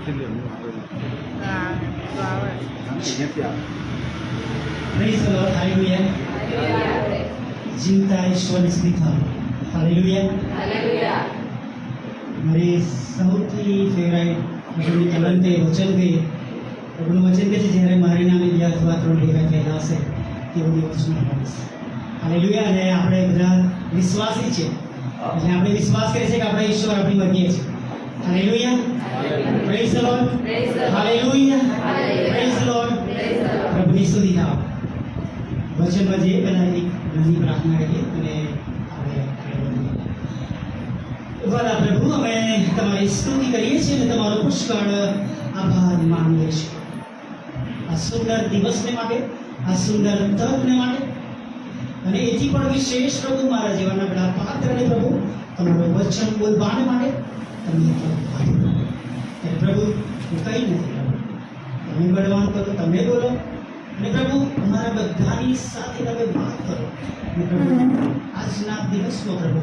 Praise the Lord. Hallelujah. જીવતા ઈશ્વરની સ્તુતિ થાવ. Hallelujah. મારી સૌથી ફેવરાઇટ પ્રભુની કલંક એ વચન કહે. પ્રભુનું વચન કહે છે જ્યારે મારી નામે 2 અથવા 3 ભેગા થયેલા હશે તેવું દિવસમાં મળશે. Hallelujah. અને આપણે બધા વિશ્વાસી છે એટલે આપણે વિશ્વાસ કરીએ છીએ કે આપણે ઈશ્વર આપણી વચ્ચે છે. Hallelujah. Praise the Lord. Hallelujah. Praise the Lord. પ્રભુની સ્તુતિ થાવ. વચનમાં જે પહેલા એક નાની પ્રાર્થના કરીએ અને વાલા પ્રભુ અમે તમારી સ્તુતિ કરીએ છીએ અને તમારો પુષ્કળ આભાર માનીએ છીએ આ સુંદર દિવસને માટે, આ સુંદર તકને માટે અને એથી પણ વિશેષ પ્રભુ મારા જીવનના બધા પાત્રને પ્રભુ તમારું વચન બોલવાને માટે તમને ત્યારે પ્રભુ હું કંઈ નથી પ્રભુ તમે બળવાન કરો, તમે બોલો અને પ્રભુ અમારા બધાની સાથે તમે વાત કરો અને પ્રભુ આજના દિવસમાં પ્રભુ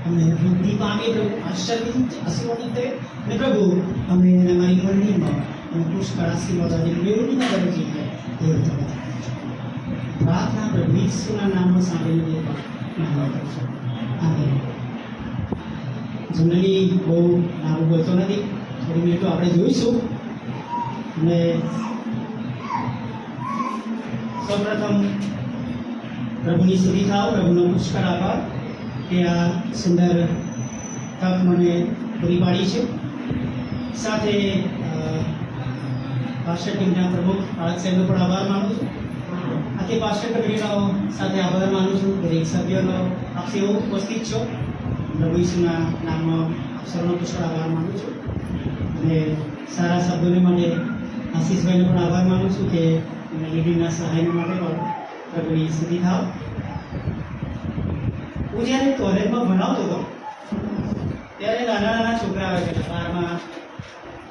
અમને વૃદ્ધિ પામીએ પ્રભુ, આશીર્વાદિત કરે અને પ્રભુ અમે અમારી મંડળીમાં અને પુષ્કળ આશીર્વાદ અને મેળવીના દરેક જગ્યાએ દેવ તમે પ્રાર્થના પ્રભુ ઈસુના નામમાં સાંભળીને માનવા કરશો. આમેન. જનરલી બહુ નાનું બોલતો નથી, થોડી મિનિટો આપણે જોઈશું અને સૌપ્રથમ પ્રભુની સ્તુતિ થાવ, પ્રભુનો પુષ્કળ આભાર કે આ સુંદર તક મને પૂરી પાડી છે. સાથે પાસ્ટર ટીમના પ્રમુખ બાળક સાહેબનો પણ આભાર માનું છું. આથી પાસ્ટર કમિટીનો સાથે આભાર માનું છું. દરેક સભ્યોનો આપ સેવો ઉપસ્થિત છો. પ્રભુ ઈસુના નામમાં આપ સૌનો પુષ્કળ આભાર માનું છું અને સારા શબ્દોને માટે આશીષભાઈને પણ આભાર માનું છું કે લીડીના સહાયને માટે પણ પ્રભુની સ્તુતિ થાવ. હું જ્યારે કોલેજમાં ભણાવતો હતો ત્યારે નાના છોકરા આવે છે,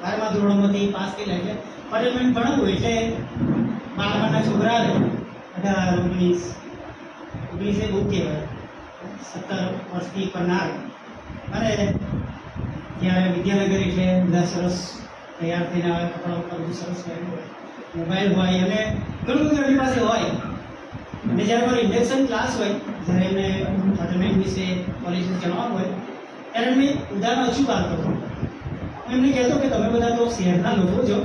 12મા ધોરણમાંથી પાસ થયેલા છે. પટેલમેન્ટ ભણાવવું એટલે 12માના છોકરા આવે 18, 19 એ બહુ કહેવાય, 17 વર્ષથી પરના આવે અને ત્યારે વિદ્યાનગર એટલે બધા સરસ તૈયાર થઈને આવે, કપડાં ઉપર બધું સરસ પહેરેલું હોય, મોબાઈલ હોય અને ઘણું બધું એમની પાસે હોય. અને જ્યારે મારો ઇન્ડક્શન ક્લાસ હોય, જ્યારે એમને ફટમેન્ટ વિશે કોલેજ જણાવવાનું હોય ત્યારે મેં ઉદાહરણ ઓછું વાત કરતો. હું એમને કહેતો કે તમે બધા તો શહેરના લોકો છો,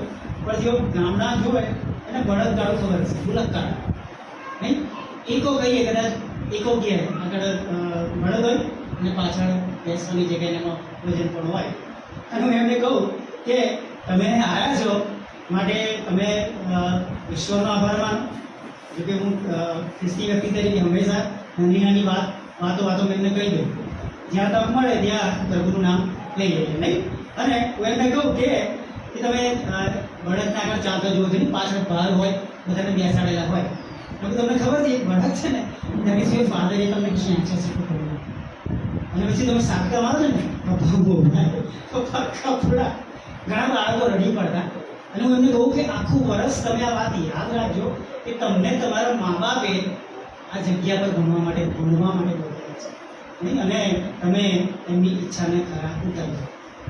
પણ જેઓ ગામડા જોવે એને બળદગાડું ખબર હશે, બુલકગાડ નહીં. એકો કહીએ, કદાચ એકો કહે, આગળ બળદ હોય અને પાછળ બેસવાની જગ્યાએ એમાં વજન પણ હોય. અને હું એમને કહું કે તમે આવ્યા છો માટે તમે ઈશ્વરનો આભાર માનો. જોકે હું ખ્રિસ્તી વ્યક્તિ તરીકે હંમેશા નાની વાતો મેં એમને કહી દઉં, જ્યાં તક મળે ત્યાં પ્રભુનું નામ લઈ લઈએ નહીં. અને હું એમને કહું કે તમે બળદના આગળ ચાલતા જુઓ છો ને, પાછળ ભાર હોય, બધાને બેસાડેલા હોય. તમને ખબર છે બળદ છે ને ત્યારે શું ફાધરે તમને ખેંચે છે અને પછી તમે સાકતા મારો છો ને કપડા ઘણા બાળકો રડી પડતા. અને હું એમને કહું કે આખું વર્ષ તમે આ વાત યાદ રાખજો કે તમને તમારા મા બાપે આ જગ્યા પર ભણવા માટે બોલાવ્યા છે નહીં, અને તમે એમની ઈચ્છાને ખરા ઉતારજો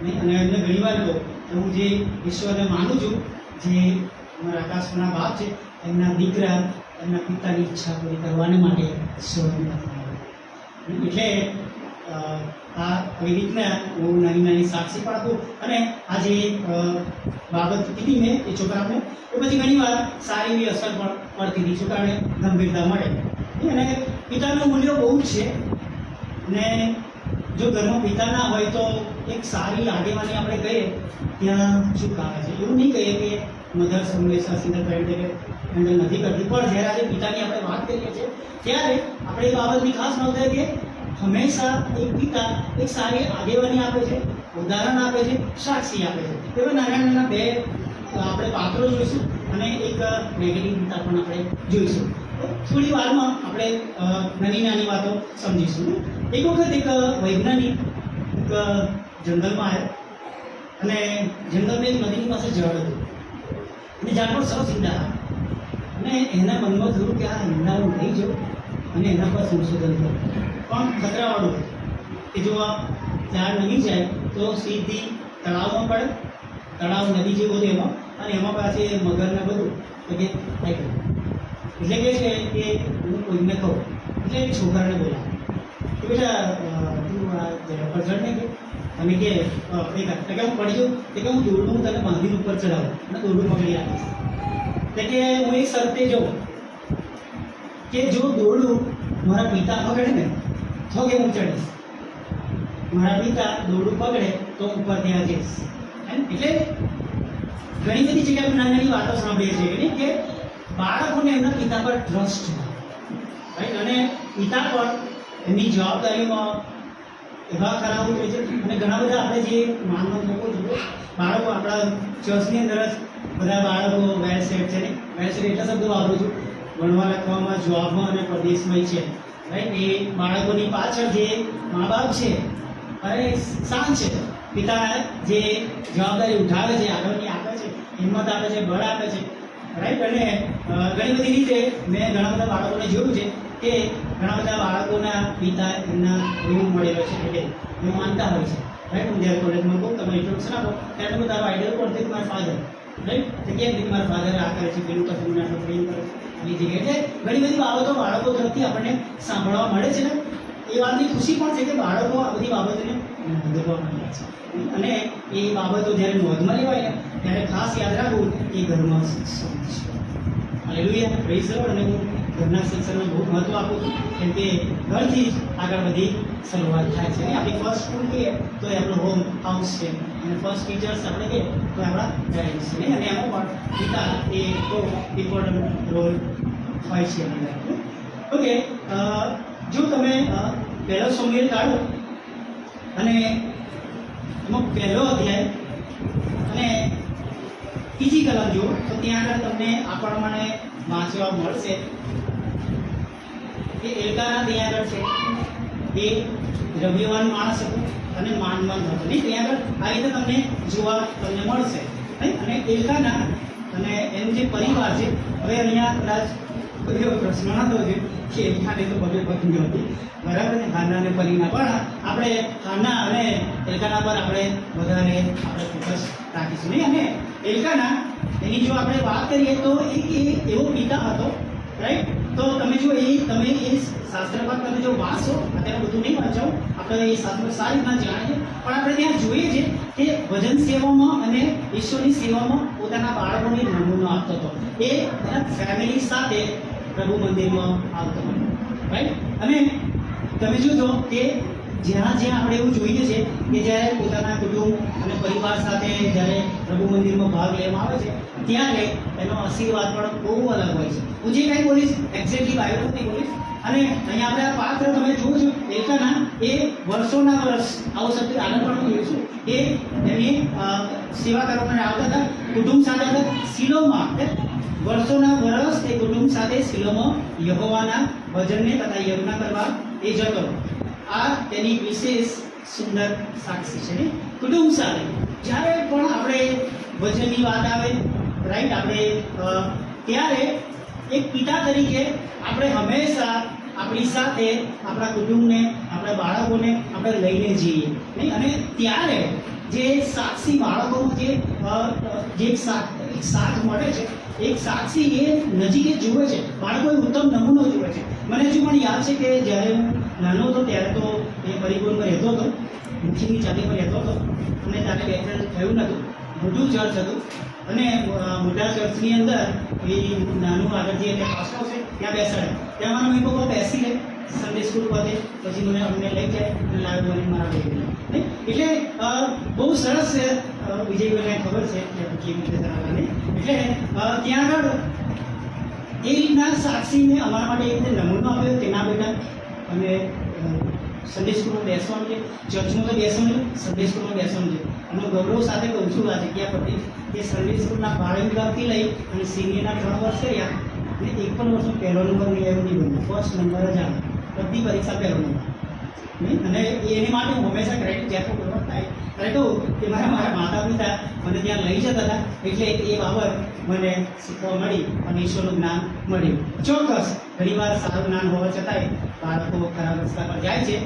નહીં. અને એમને ઘણી વાર કહું કે હું જે ઈશ્વરને માનું છું, જે અમારા આકાશના બાપ છે, એમના દીકરા એમના પિતાની ઈચ્છા પૂરી કરવાને માટે ઈશ્વરને એટલે આવી રીતના હું નાની સાક્ષી પાડતું. અને આ જે બાબત કીધી મેં એ છોકરાને એ પછી ઘણી વાર સારી એવી અસર પણ પડતી હતી, છોકરાને ગંભીરતા મળે. અને પિતાનું મૂલ્ય બહુ જ છે. અને જો ઘરમાં પિતા ના હોય તો એક સારી આગેવાની આપણે કહીએ ત્યાં ચૂક આવે છે. એવું નહીં કહીએ કે મધર હંમેશા સિંગલ પેરેન્ટ હેન્ડલ નથી કરતી, પણ જ્યારે આજે પિતાની આપણે વાત કરીએ છીએ ત્યારે આપણે એ બાબતની ખાસ નોંધ થાય કે હંમેશા એક પિતા એક સારી આગેવાની આપે છે, ઉદાહરણ આપે છે, સાક્ષી આપે છે. એવા નાના બે આપણે પાત્રો જોઈશું અને એક નેગેટિવ પિતા પણ આપણે જોઈશું. થોડી વારમાં આપણે નાની વાતો સમજીશું. એક વખત એક વૈજ્ઞાનિક એક જંગલમાં આવ્યો અને જંગલમાં એક નદીની પાસે ઝાડ હતું અને ઝાડ પર સરસ ઈંડા હતા અને એના મનમાં થયું કે આ ઈંડા હું લઈ જાઉં અને એના પર સંશોધન કરું, પણ ખતરાવાળું કે જો આ ઝાડ નમી જાય તો સીધી તળાવમાં પડે તળાવ નદી જેવું હતું એમાં, અને એમાં પાછી મગર ને બધું તો કે થાય ગયું. એટલે કે છે કે હું કોઈને કહું, એટલે એક છોકરાને બોલાવે કે બેટા તું આ ઝડપ ચડ ને કે અને કે એક હું પડી જાઉં કે હું દોરડું તને બાંધીને ઉપર ચડાવું અને દોરડું પકડી આપીશ. એટલે કે હું એક શરતે જાઉં કે જો દોરડું મારા પિતા પકડે ને તો કે હું ચડીશ, મારા પિતા દોરડું પકડે તો ઉપર ત્યાં જઈશ. એટલે ઘણી બધી જગ્યાએ નાની નાની વાતો સાંભળીએ છીએ કે બાળકોને એમના પિતા પર ટ્રસ્ટ રાઈટ, અને પિતા પર એમની જવાબદારીમાં એવા ખરાબ હોય છે. અને ઘણા બધા આપણે જે માનવ લોકો જોઈએ બાળકો આપણા ચર્ચની અંદર જ બધા બાળકો વેલ સેટ છે ને, વેલ સેટ એટલા શબ્દો વાપરું છું ભણવા લખવામાં જોબમાં અને પરદેશમાં છે રાઈટ. એ બાળકોની પાછળ જે મા બાપ છે અરે શાંત છે, પિતા જે જવાબદારી ઉઠાવે છે, આગળની આપે છે, હિંમત આપે છે, બળ આપે છે રાઈટ. અને ઘણી બધી રીતે મેં ઘણા બધા બાળકોને જોયું છે કે ઘણા બધા બાળકોના પિતા એમના રૂમ મળેલો છે એટલે એવું માનતા હોય છે રાઈટ. હું જ્યારે કોલેજમાં કહું તમે ઇન્ટ્રોડક્શન આપો ત્યારે તમે તારો આઈડિયા પડતી મારા ફાધર રાઈટ, તો કેમ કે મારા ફાધર આ કરે છે પેલું કશું મને આટલું પ્રેમ કરે છે એની જગ્યાએ એટલે ઘણી બધી બાબતો બાળકો તરફથી આપણને સાંભળવા મળે છે ને. એ વાતની ખુશી પણ છે કે બાળકો આ બધી બાબતોને નોંધવા માંડ્યા છે, અને એ બાબતો જ્યારે નોંધમાં લેવાય ને ત્યારે ખાસ યાદ રાખવું કે ઘરમાં શિક્ષણ છે. Hallelujah, praise the lord. અને હું ઘરના શિક્ષણને બહુ મહત્ત્વ આપું છું કેમ કે ઘરથી જ આગળ બધી શરૂઆત થાય છે. આપણી ફર્સ્ટ સ્કૂલ કહીએ તો એ આપણું હોમ હાઉસ છે, અને ફર્સ્ટ ટીચર્સ આપણે કહીએ તો આપણા પેરેન્ટ્સ છે, અને એમાં પણ પિતા એ બહુ ઇમ્પોર્ટન્ટ રોલ હોય છે. ઓકે, જો તમે પહેલો સમુએલ કાઢો અને એમાં પહેલો અધ્યાય અને ત્રીજી કલમ જુઓ તો ત્યાં આગળ તમને આ પ્રમાણે વાંચવા મળશે કે એલ્કાના ત્યાં આગળ છે એ દ્રવ્યવાન માણસ હતો અને માનવાન હતો નહીં, ત્યાં આગળ આ રીતે તમને જોવા તમને મળશે. અને એલ્કાના અને એનું જે પરિવાર છે, હવે અહીંયા કદાચ એવો પ્રશ્ન હતો કે એલ્કાને તો બબે પત્નીઓ હતી બરાબર ને, હાના અને પરીના, પણ આપણે હાના અને એલ્કાના પર આપણે વધારે આપણે ફોકસ રાખીશું નહીં. અને એલ્કાના એની જો આપણે વાત કરીએ તો એક એવો પિતા હતો રાઈટ. તો તમે જો એ શાસ્ત્ર પર તમે જો વાંચો, અત્યારે બધું નહીં વાંચાવું, આપણે એ શાસ્ત્ર સારી રીતના જાણીએ, પણ આપણે ત્યાં જોઈએ છે કે ભજન સેવામાં અને ઈશ્વરની સેવામાં પોતાના બાળકોને નમૂનો આપતો હતો. એ એના ફેમિલી સાથે પ્રભુ મંદિરમાં આવતો હતો રાઈટ. અને તમે જોજો કે જ્યાં જ્યાં આપણે એવું જોઈએ છે કે જ્યારે પોતાના કુટુંબ અને પરિવાર સાથે જ્યારે પ્રભુ મંદિરમાં ભાગ લેવામાં આવે છે ત્યારે એનો આશીર્વાદ પણ બહુ અલગ હોય છે. હું જે કંઈ બોલીશ એક્ઝેક્ટલી બાઇબલ નહીં બોલીશ. અને અહીંયા આપણે આ પાત્ર તમે જુઓ છો એલ્કાના, એ વર્ષોના વર્ષ આવો શબ્દ આગળ પણ હું જોઈશું એ એમની સેવા કરવા આવતા હતા, કુટુંબ સાથે હતા શિલોમાં, વર્ષોના વર્ષ તે કુટુંબ સાથે શિલોમાં યહોવાના ભજનને તથા યજ્ઞ કરવા એ જતો. આ તેની વિશેષ સુંદર સાક્ષી છે ને. કુટુંબ સાથે જ્યારે પણ આપણે ભજનની વાત આવે રાઈટ, આપણે ત્યારે એક પિતા તરીકે આપણે હંમેશા આપણી સાથે આપણા કુટુંબને, આપણા બાળકોને આપણે લઈને જઈએ નહીં. અને ત્યારે જે સાક્ષી બાળકોનું જે એક સાથ મળે છે, એક સાક્ષી એ નજીકે જુએ છે, બાળકો એ ઉત્તમ નમૂનો જુએ છે. મને હજુ પણ યાદ છે કે જ્યારે હું નાનો હતો ત્યારે તો એ પરિપૂર્ણમાં રહેતો હતો, મુખીની જાતિ પર રહેતો હતો, અને ત્યારે બેઠેલ થયું નહોતું, મોટું ચર્ચ હતું, અને મોટા ચર્ચની અંદર એ નાનું આગળથી એટલે પાસ્ટર આવશે ત્યાં બેસાડે, ત્યાં મારા મમ્મી પપ્પા બેસી લે સન્ડે સ્કૂલ પતે પછી અમને લઈ જાય અને લાવી મને મારા લઈ ગયેલા. એટલે બહુ સરસ છે, વિજયભાઈને ખબર છે કે કેવી રીતે કરાવવાની. એટલે ત્યાં આગળ એ રીતના સાક્ષીને અમારા માટે એ રીતે નમૂનો આપ્યો કે ના બેટા અને સન્ડે સ્કૂલમાં બેસવાનું છે, ચર્ચમાં તો બેસવાનું છે, સન્ડે સ્કૂલમાં બેસવાનું છે. અને ગૌરવ સાથે કહું છું આ જગ્યા પરથી કે સન્ડે સ્કૂલના બાળ વિભાગથી લઈ અને સિનિયરના 3 વર્ષ કર્યા અને એક પણ વર્ષનો પહેલો નંબર નહીં આવ્યો નહીં બન્યો, ફર્સ્ટ નંબર જ આવે, બધી પરીક્ષા પહેલો નંબર નહીં. અને એની માટે હું હંમેશા ક્રેડિટ જ્યારે પણ થાય ત્યારે કહું કે મારા માતા પિતા મને ત્યાં લઈ જતા હતા, એટલે એ બાબત મને શીખવા મળી અને ઈશ્વરનું જ્ઞાન મળ્યું. ચોક્કસ ઘણીવાર સારું જ્ઞાન હોવા છતાંય બાળકો ખરાબ રસ્તા પર જાય છે,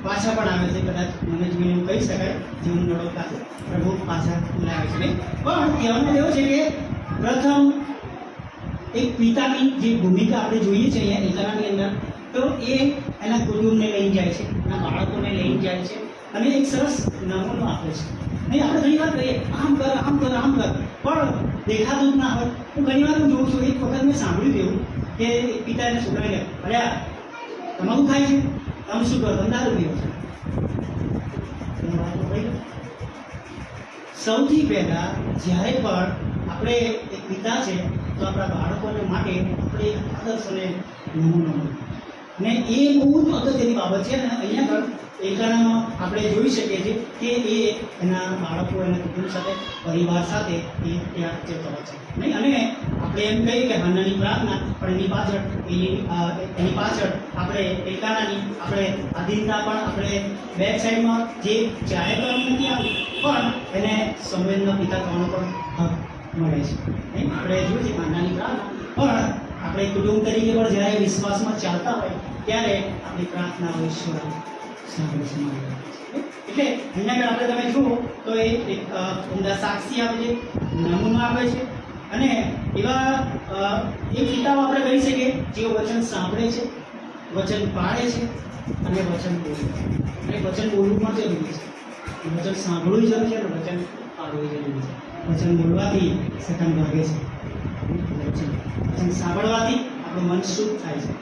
પાછા પણ આવે છે, કદાચ મને જોઈને એવું કહી શકાય જીવન નડોતા પ્રભુ પાછા લાવે છે. નહીં પણ કહેવાનો એવો છે કે પ્રથમ એક પિતાની જે ભૂમિકા આપણે જોઈએ છે અહીંયા એકાનાની અંદર, તો એ એના કુટુંબને લઈને જાય છે, એના બાળકોને લઈને જાય છે અને એક સરસ નમૂનો આપે છે. નહીં આપણે ઘણી વાર કહીએ આમ કર આમ કર આમ કર, પણ દેખાતું જ ના હોય. હું ઘણી વાર હું જોઉં છું, એક વખત મેં સાંભળ્યું એવું કે પિતા એને છોકરાને અરે તમારું ખાય છે, તમે શું કરો, તમે દારૂ પીવો છો. સૌથી પહેલા જ્યારે પણ આપણે એક પિતા છે તો આપણા બાળકોને માટે આપણે એક આદર્શ અને નમૂનો મળે, ને એ બહુ જ અગત્યની બાબત છે. અને અહીંયા પણ એકાનામાં આપણે જોઈ શકીએ છીએ કે એ એના બાળકો એના કુટુંબ સાથે પરિવાર સાથે એ ત્યાં જતો હોય છે. નહીં અને આપણે એમ કહીએ કે હાનાની પ્રાર્થના, પણ એની પાછળ આપણે એકાનાની આપણે આધીનતા પણ આપણે બેક સાઈડમાં જે જાહેર કરવાનું નથી આવ્યું પણ એને સંવેદના પિતા થવાનો પણ હક મળે છે. નહીં આપણે જોઈએ છીએ હાનાની પ્રાર્થના, પણ આપણે કુટુંબ તરીકે પણ જ્યારે વિશ્વાસમાં ચાલતા હોય ત્યારે આપણી પ્રાર્થના ઈશ્વર સાંભળે છે. એટલે અહીંયા આગળ આપણે તમે જુઓ તો એ એક ઉમદા સાક્ષી આપે છે, નમૂનો આપે છે અને એવા એ પિતાઓ આપણે કહી શકીએ જેઓ વચન સાંભળે છે, વચન પાળે છે અને વચન બોલે છે. અને વચન બોલવું પણ જરૂરી છે, વચન સાંભળવું જરૂરી છે અને વચન પાળવું જરૂરી છે. વચન બોલવાથી સતન ભાગે છે, વચન સાંભળવાથી આપણું મન શુદ્ધ થાય છે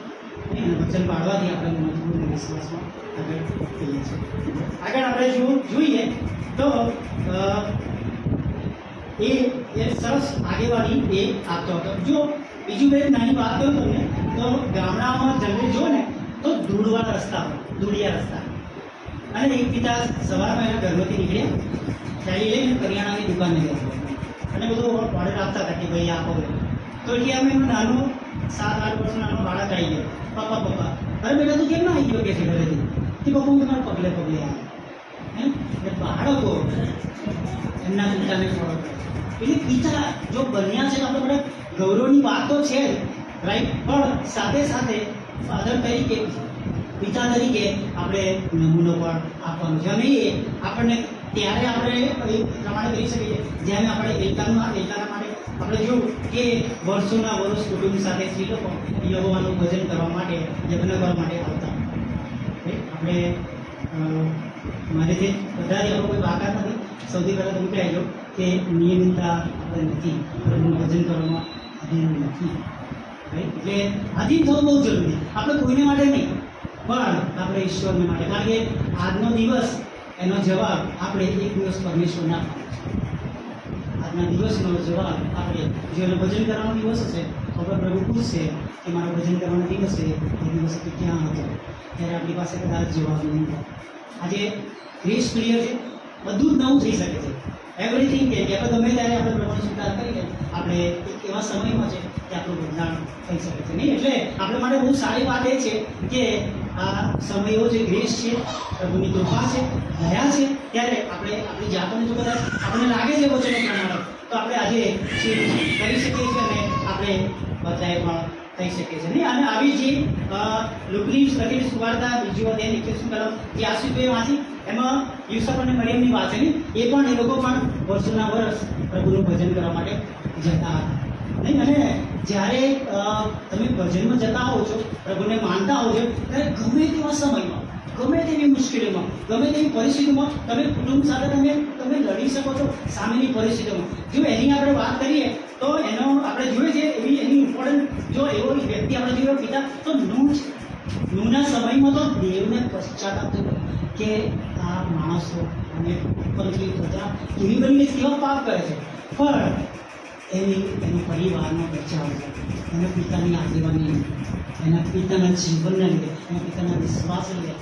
અને વચન પાળવાથી આપણે મજબૂત વિશ્વાસમાં આગળ થઈએ છીએ. આગળ આપણે જોઈએ તો એ સરસ આગેવાની એ આપતો હતો. જો બીજું બે નાની વાત કરું તમને તો ગામડાઓમાં જનરલી જો ને તો ધૂળવાળા રસ્તા હોય, ધૂળિયા રસ્તા, અને એક પિતા સવારમાં એના ઘરમાંથી નીકળ્યા, ચાલી લઈને કરિયાણાની દુકાને ગયા અને બધું ઓર્ડર આપતા હતા કે ભાઈ આપો. તો એટલે અમે નાનું 7-8 વર્ષનો નાનો બાળક આવી ગયો, પપ્પા પપ્પા અરે બેટા તું કેમ ના આવી ગયો કે છે ઘરેથી, કે પપ્પા હું તમારા પગલે પગલે આવ્યો. એટલે બાળકો એમના પિતાને ફોલો કરે. એટલે પિતા જો બન્યા છે તો આપણે બધા ગૌરવની વાત તો છે રાઈટ, પણ સાથે સાથે ફાધર તરીકે પિતા તરીકે આપણે નમૂનો પણ આપવાનો છે. અને એ આપણને ત્યારે આપણે એ પ્રમાણે કરી શકીએ જેમ આપણે એકાના માટે આપણે જોયું કે વર્ષોના વર્ષ કુટુંબ સાથે સ્ત્રી લોકો યહોવાનું ભજન કરવા માટે, યજ્ઞ કરવા માટે આવતા. આપણે મારેથી બધા એવો કોઈ બાકાત નથી. સૌથી પહેલાં તો કહી દો કે નિયમિતતા આપણે નથી, પ્રભુનું ભજન કરવામાં આધીન નથી. એટલે આધીન થવું બહુ જરૂરી. આપણે કોઈને માટે નહીં પણ આપણે ઈશ્વરને માટે, કારણ કે આજનો દિવસ એનો જવાબ આપણે એક દિવસ પરમેશ્વરને આપવાનો છે. આજના દિવસનો જવાબ આપણે જેનો ભજન કરવાનો દિવસ હશે તો આપણે પ્રભુ પૂછશે કે મારો ભજન કરવાનો દિવસ છે, એ દિવસે તું ક્યાં હતો, ત્યારે આપણી પાસે કદાચ જવાબ નહીં થાય. આજે ગ્રેસ પીરિયડ છે, બધું જ નવું થઈ શકે છે, એવરીથિંગ કે આપણે ગમે ત્યારે આપણે પ્રભુનો સ્વીકાર કરીને આપણે એક એવા સમયમાં છે કે આપણું બદલાણ થઈ શકે છે. નહીં એટલે આપણા માટે બહુ સારી વાત એ છે કે આ સમયો જે ગ્રેસ છે, પ્રભુની કૃપા છે, દયા છે, ત્યારે આપણે આપણી જાતોને જો કદાચ આપણને લાગે છે વચનો પ્રમાણે તો આપણે આજે ચેન્જ કરી શકીએ છીએ અને આપણે બદલાય પણ થઈ શકે છે. નહીં અને આવી જે લુકની લખેલી સુવાર્તા બીજી અધ્યાય 21 કલમ 83 વાંચી, એમાં યુસુફ અને મરિયમની વાત છે. એ પણ એ લોકો પણ વર્ષોના વર્ષ પ્રભુનું ભજન કરવા માટે જતા હતા. નહીં અને જ્યારે તમે ભજનમાં જતા હોવ છો, પ્રભુને માનતા હોવ છો, ત્યારે ગમે તેવા સમયમાં, ગમે તેવી મુશ્કેલીમાં, ગમે તેવી પરિસ્થિતિમાં તમે કુટુંબ સાથે તમે લડી શકો છો સામેની પરિસ્થિતિમાં. જો એની આપણે વાત કરીએ તો એનો આપણે જોઈએ છીએ એની ઇમ્પોર્ટન્ટ જો એવો વ્યક્તિ આપણે જોઈએ પિતા તો નૂહ છે. નૂહના સમયમાં તો દેવને પશ્ચાતાપ થયો કે આ માણસો અને ઉપરથી બધા એવી બનીને કેવા પાપ કરે છે, પણ એનો પરિવારનો બચાવ છે, એના પિતાની આગેવાની, એના પિતાના જીવનના લીધે, એના પિતાના વિશ્વાસના લીધે,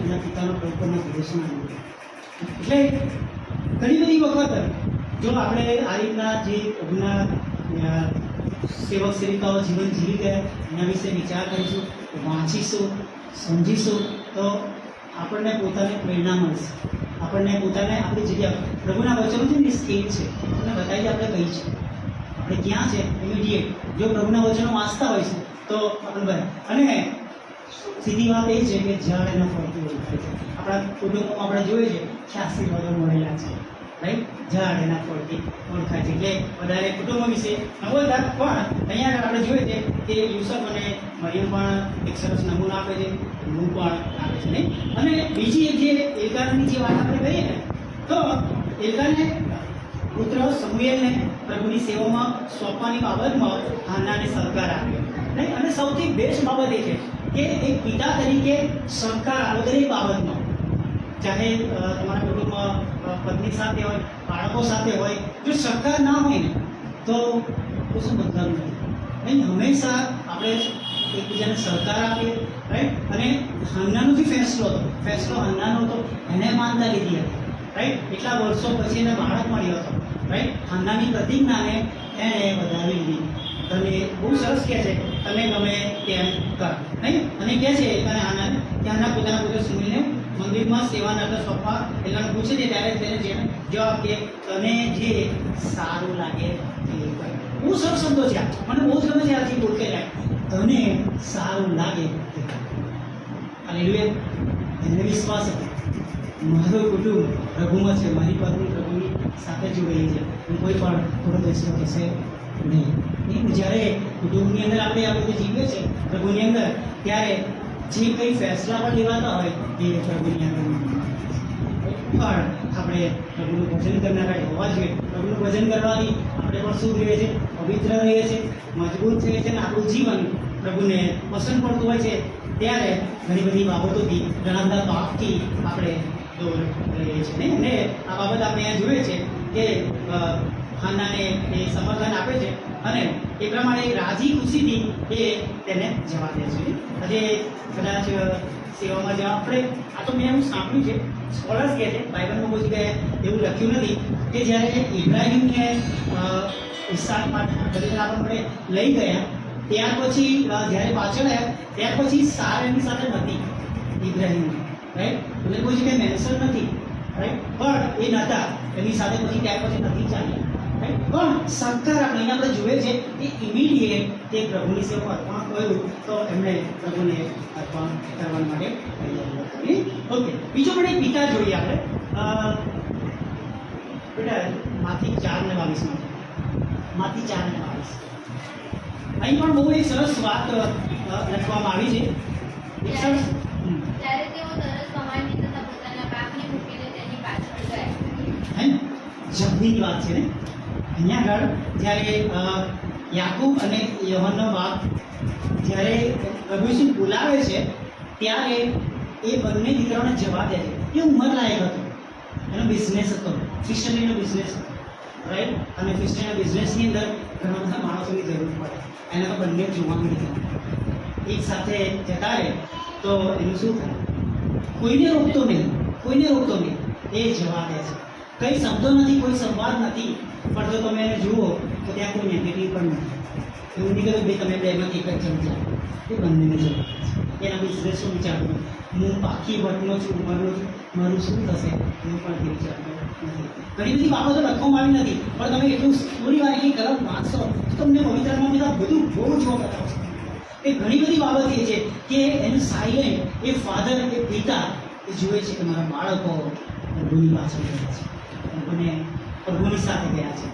એના પિતાના પ્રભુના ભરોસાના લીધે. એટલે ઘણી બધી વખત જો આપણે આ રીતના જે પ્રભુના સેવક સેવિકાઓ જીવન જીવી ગયા એના વિશે વિચાર કરીશું, વાંચીશું, સમજીશું તો આપણને પોતાને પ્રેરણા મળશે. આપણને પોતાને આપણી જગ્યા પ્રભુના વચનો છે ને સ્કેલ છે, આપણને બતાવી આપણે કઈ છે, આપણે ક્યાં છે ઇમિડિયેટ. જો પ્રભુના વચનો વાંચતા હોઈશું તો આપણે અને સીધી વાત એ છે કે ઝાડ એના ફળથી ઓળખાય છે. આપણા કુટુંબોમાં આપણે જોઈએ છે કે આશીર્વાદો મળેલા છે, રાઈટ. ઝાડ એના ફળથી ઓળખાય છે. એટલે વધારે કુટુંબો વિશે ન બોલતા, પણ અહીંયા આગળ આપણે જોઈએ છે કે યુસુફ અને મરિયમ પણ એક સરસ નમૂનો આપે છે, હું પણ આપે છે નહીં. અને બીજી એક જે એલકાનની જે વાત આપણે કહીએ ને, તો એલકાને પુત્ર સમુએલને પ્રભુની સેવામાં સોંપવાની બાબતમાં હાન્નાને સહકાર આપ્યો, નહીં. અને સૌથી બેસ્ટ બાબત એ છે કે એક પિતા તરીકે સહકાર આપો દરેક બાબતમાં, ચાહે તમારા કુટુંબમાં પત્ની સાથે હોય, બાળકો સાથે હોય. જો સહકાર ના હોય ને તો શું બદલાવું નહીં. હંમેશા આપણે એકબીજાને સહકાર આપીએ, રાઈટ. અને હાન્નાનો જે ફેસલો હાન્નાનો હતો, એને માનતા લીધી હતી, રાઈટ. એટલા વર્ષો પછી એને બાળક મળ્યો હતો, રાઈટ. હાન્નાની પ્રતિજ્ઞાને એણે વધાવી લીધી. અને બહુ સરસ કહે છે, તમે ગમે તેમ કર, નહીં. અને કહે છે અને હાન્નાને ત્યાંના પોતાના પુત્ર સમુએલને મંદિરમાં સેવાના અર્થે સોંપવા એટલે પૂછે છે, ત્યારે તેને જેને જવાબ કે તને જે સારું લાગે તે કર. બહુ સરસ શબ્દો છે આ, મને બહુ જ ગમે છે આથી બોલ કે તને સારું લાગે તે કર. હાલેલુયા. એને વિશ્વાસ હતો, મારું કુટુંબ પ્રભુમાં છે, મારી પત્ની પ્રભુની સાથે જોડેલી છે, હું કોઈ પણ થોડો દેશનો કહેશે નહીં. જ્યારે કુટુંબની અંદર આપણે આ બધું જીવીએ છીએ પ્રભુની અંદર, ત્યારે જે કંઈ ફેસલા પણ લેવાતા હોય એ પ્રભુની અંદર પણ આપણે પ્રભુનું ભજન કરનારા હોવા જોઈએ. પ્રભુનું ભજન કરવાથી આપણે પણ શું રહીએ છીએ? પવિત્ર રહીએ છીએ, મજબૂત થઈએ છીએ, અને આપણું જીવન પ્રભુને પસંદ પડતું હોય છે. ત્યારે ઘણી બધી બાબતોથી, ઘણા બધા પાપથી આપણે દૂર રહીએ છીએ, નહીં. અને આ બાબત આપણે અહીંયા જોઈએ છે કે હાન્નાને એ સમર્થન આપે છે અને એ પ્રમાણે રાજી ખુશીથી એ તેને જવા દે છે. આજે કદાચ સેવામાં જવા આપણે, આ તો મેં એવું સાંભળ્યું છે, સ્કોલર્સ કહે છે, બાઇબલમાં કોઈ જગ્યાએ એવું લખ્યું નથી કે જ્યારે ઇબ્રાહિમને ઈસાક માટે લઈ ગયા, ત્યાર પછી જ્યારે પાછળ આવ્યા ત્યાર પછી સાર એની સાથે નથી ઇબ્રાહિમની, રાઈટ. એટલે કોઈ જગ્યાએ મેન્શન નથી, રાઈટ. પણ એ નહોતા એની સાથે, પછી ત્યાર પછી નથી ચાલ્યા, રાઈટ. પણ સહકાર આપણે અહીંયા આપણે જોઈએ છે કે ઇમિડિયેટ તે પ્રભુની સેવા અર્પણ કર્યું, તો એમણે પ્રભુને અર્પણ કરવા માટે ઓકે. બીજો પણ એક પિતા જોઈએ આપણે, બેટા માથી 4:22 માંથી 4:22 અહીં પણ બહુ એક સરસ વાત લખવામાં આવી છે. એક સરસ ત્યારે તેઓ તરત કમાણી તથા પોતાના પાકને મૂકીને તેની પાછળ ગયા. જલ્દીની વાત છે ને અહીંયા આગળ. જ્યારે યાકૂબ અને યોહાનનો બાપ જ્યારે પ્રભુ ઈસુ બોલાવે છે, ત્યારે એ બંને દીકરાઓને જવા દે છે. એ ઉંમર લાયક હતો, એનો બિઝનેસ હતો, ફિશરીનો બિઝનેસ હતો, રાઈટ. અને ફિશરીના બિઝનેસની અંદર ઘણા બધા માણસોની જરૂર પડે, એને તો બંને જોવાનું નથી. એક સાથે જતા રહે તો એનું શું થાય? કોઈને રોકતો નહીં, એ જવા દે છે. કંઈ શબ્દો નથી, કોઈ સંવાદ નથી, પણ જો તમે એને જુઓ તો ત્યાં કોઈ નેગેટિવ પણ નથી. એવું નહીં કહ્યું ભાઈ તમે બેમાંથી એક જ ચમચા, એ બંનેને જવા દે છે. એના બિઝનેસ શું વિચારવું? હું પાકી વટનો છું, ઉંમરનો છું, મારું શું થશે એવું પણ વિચારતો નથી. ઘણી બધી બાબતો લખવામાં આવી નથી, પણ તમે એટલું થોડી વાર એક કલમ વાંચશો તો તમને પવિત્રમાં બધા બધું બહુ જોવા બતાવશે. એ ઘણી બધી બાબત એ છે કે એનું સાયલેન્ટ, એ ફાધર, એ પિતા એ જુએ છે કે મારા બાળકો પ્રભુની પાછળ ગયા છે, પ્રભુની સાથે ગયા છે.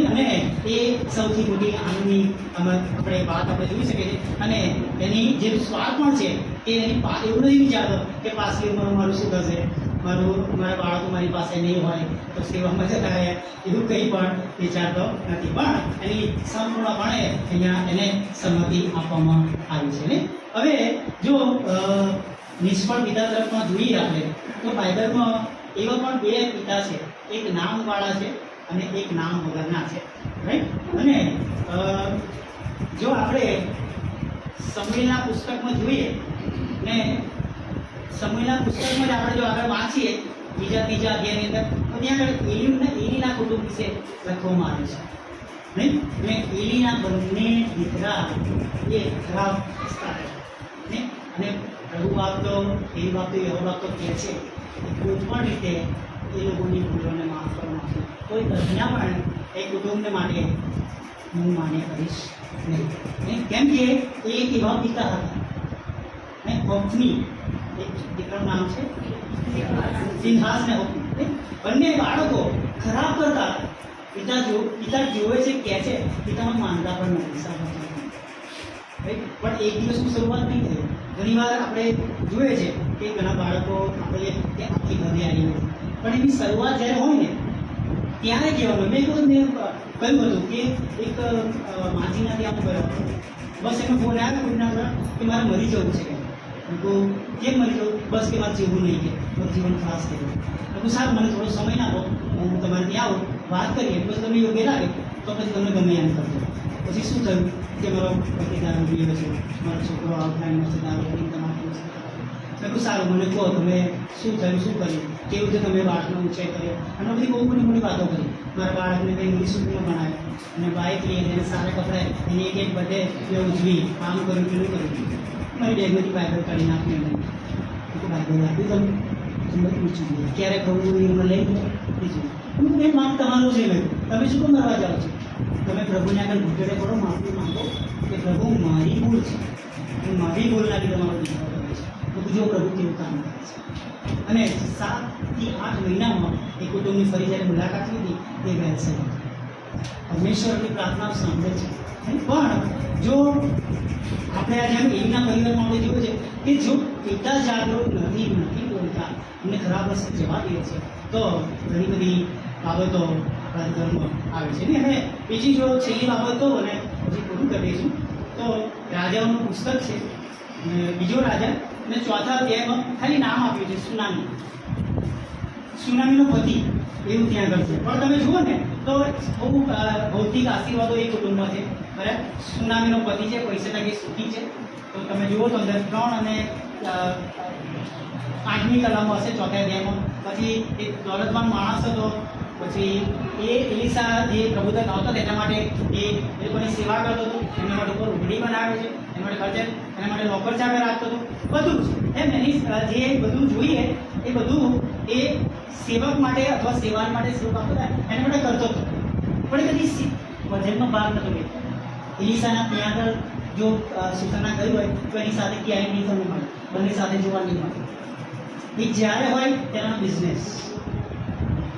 અને એ સૌથી મોટી આનંદની આપણે વાત આપણે જોઈ શકીએ છીએ. અને એની જે સ્વાદ પણ છે એ એની એવું નથી વિચારતો કે પાછલી ઉંમરમાં મારું શું થશે, મારા બાળકો મારી પાસે નહીં હોય તો સેવામાં જતા રહ્યા, એવું કંઈ પણ વિચારતો નથી. પણ એની સંપૂર્ણપણે અહીંયા એને સંમતિ આપવામાં આવી છે ને. હવે જો નિષ્ફળ પિતા તરફમાં જોઈએ આપણે તો બાઇબલમાં એવા પણ બે પિતા છે, એક નામવાળા છે અને એક નામ વગરના છે, રાઈટ. અને જો આપણે સમુએલના પુસ્તકમાં જોઈએ ને, સમુએલના પુસ્તકમાં જ આપણે જો આગળ વાંચીએ બીજા અધ્યાયની અંદર, તો ત્યાં આગળ એલીના કુટુંબ વિશે લખવામાં આવ્યું છે, નહીં. અને એલીના બંને દીકરા એ ખરાબ રસ્તા નહીં. અને પ્રભુ બાપ તો એવી બાપ તો એવો બાપ તો કહે છે કોઈ પણ રીતે એ લોકોની ભૂલોને માફ કરવાનો છે. કોઈ કન્યા પણ એ કુટુંબને માટે હું માન્ય કરીશ નહીં. કેમ કે એ એવા પિતા હતા, નહીં. હોફની, એક દીકરાનું નામ છે ફિનહાસ ને હોફની, બંને બાળકો ખરાબ કરતા પિતા જોવે છે, કહે છે, પિતામાં માનતા પણ નથી રાઈટ. પણ એક દિવસની શરૂઆત નહીં થઈ. ઘણીવાર આપણે જોઈએ છે કે ઘણા બાળકો આપણે કે આખી ઘરે આવી હોય, પણ એની શરૂઆત જ્યારે હોય ને ત્યારે કહેવાનું. મેં કહ્યું હતું કે એક માજીના ત્યાં હું ગયો, બસ એનો ફોન આવ્યો કોઈના કે મારે મરી જવું છે. તો કેમ મરી જવું? બસ કે મારે જીવવું નહીં, કે મારું જીવન ખલાસ થઈ ગયું. તો સારું, મને થોડો સમય આપો, હું તમારે ત્યાં આવું, વાત કરીએ, પછી તમને યોગ્ય લાગે તો પછી તમને ગમે એમ કરજો. પછી શું થયું કે મારો પતિ દારૂ પીવે છે, મારો છોકરો આઉટલાઈનમાં છે, દારૂ પીને તમારું છે. મેં કહું સારું, મને કહો તમે શું થયું, શું કર્યું, કેવી રીતે તમે બાળકનો ઉછેર કર્યો, અને બધી બહુ મોટી વાતો કરી. મારા બાળકને કંઈ ઇંગ્લિશ સ્કૂલમાં ભણાવ્યો, અને બાઇક લઈ એને સારા કપડાં એની એક બધે એ ઉજવી, આમ કર્યું પેલું કર્યું. મારી બેગમાંથી બાઇબલ કાઢી નાખી એમને બાઇબલ આપ્યું, તમે પૂછ્યું ક્યારે કહું એ મને લઈ ગયો બીજું હું એ માપ તમારું છે. મેં તમે શું કેમ કરવા જાઓ છો? તમે પ્રભુને આગળ ઘૂંટડે પડો, માફી માંગો કે પ્રભુ મારી ભૂલ છે, હું મારી ભૂલના લીધે મારો દીકરો કરે છે. તો જો પ્રભુ કેવું કામ કરે છે. અને 7 થી 8 મહિનામાં એ કુટુંબની ફરી જ્યારે મુલાકાત લીધી એ વહેશે પરમેશ્વરની પ્રાર્થના સાંભળે છે. પણ જો આપણે આજે એમના પરિવારમાં આપણે જોયું છે કે જો પિતા જાગૃત નથી બોલતા, એમને ખરાબ રસ્તે જવા દે છે, તો ઘણી બધી બાબતો આપણા ઘરમાં આવે છે ને. અને બીજી જો છેલ્લી બાબતો અને પછી પૂરું કરી દઈશું તો રાજાઓનું પુસ્તક છે, બીજો રાજા અને ચોથા અધ્યાયમાં ખાલી નામ આપ્યું છે સુનામીનો પતિ, એવું ત્યાં આગળ છે. પણ તમે જુઓ ને તો બહુ ભૌતિક આશીર્વાદો એ કુટુંબમાં છે. બરાબર, સુનામીનો પતિ છે, પૈસા ટકે સુખી છે. તો તમે જુઓ તો અંદર 3 અને 8મી કલમો હશે ચોથા અધ્યાયમાં. પછી એક દોલતવાન માણસ હતો, પછી એ એલિસા જે પ્રભુદત્ત આવતો હતો એના માટે એ લોકોની સેવા કરતો હતો, એના માટે ઉપર ઉઘડી બનાવે છે, એના માટે ખર્ચે, એના માટે નોકર ચાકર રાખતો હતો, બધું જ એમ એની જે બધું જોઈએ એ બધું એ સેવક માટે અથવા સેવા માટે સેવક આપતો હતા એના માટે કરતો હતો. પણ એ કદી વજનનો ભાગ નહોતો લેતો. એલિસાના ત્યાં આગળ જો સૂચના કરી હોય તો એની સાથે ક્યાંય નહીં તમને મળે, બંને સાથે જોવા નહીં મળે. એ જ્યારે હોય તેના બિઝનેસ.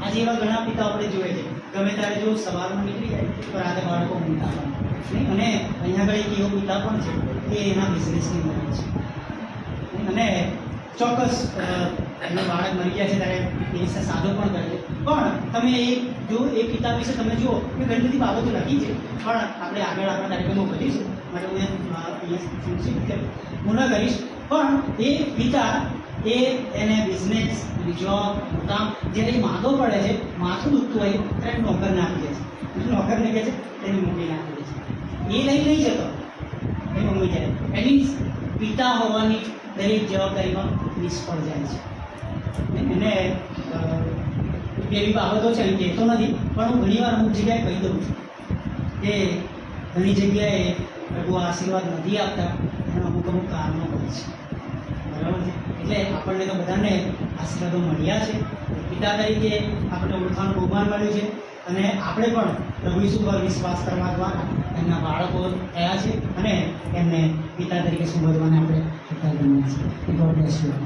આજે એવા ઘણા પિતાઓ આપણે જોઈએ છે, ગમે ત્યારે જો સવારમાં નીકળી જાય તો રાતે બાળકો ઊંઘતા હોય નહીં. અને અહીંયા આગળ એક એવો પિતા પણ છે કે એના બિઝનેસની મદદ છે. અને ચોક્કસ એનું બાળક મરી ગયા છે ત્યારે એ સાદો પણ કરે છે. પણ તમે એ પિતા વિશે તમે જુઓ કે ઘણી બધી બાબતો લખી છે, પણ આપણે આગળ આપણા કાર્યક્રમો કરીશું માટે હું પૂર્ણ કરીશ. પણ એ પિતા એને બિઝનેસ, જોબ, કામ જ્યારે માંગો પડે છે, માથું દુખતું હોય ત્યારે નોકરને આપી દે છે. નોકરને કહે છે તેને મૂકીને આપી દે છે. એ લઈ નહીં જતો એ મમ્મી જાય. એની પિતા હોવાની દરેક જવાબદારીમાં નિષ્ફળ જાય છે. એને એવી બાબતો છે એમ કહેતો નથી, પણ હું ઘણીવાર અમુક જગ્યાએ કહી દઉં છું કે ઘણી જગ્યાએ પ્રભુ આશીર્વાદ નથી આપતા, એના અમુક કારણો હોય છે. બરાબર છે? એટલે આપણને તો બધાને આશીર્વાદો મળ્યા છે. પિતા તરીકે આપણને ઓળખાણનું બહુમાન મળ્યું છે, અને આપણે પણ પ્રભુ ઈસુ પર વિશ્વાસ કરવા દ્વારા એમના બાળકો થયા છે, અને એમને પિતા તરીકે સંબોધવાને આપણે પિતા ગણીએ છીએ. God bless you.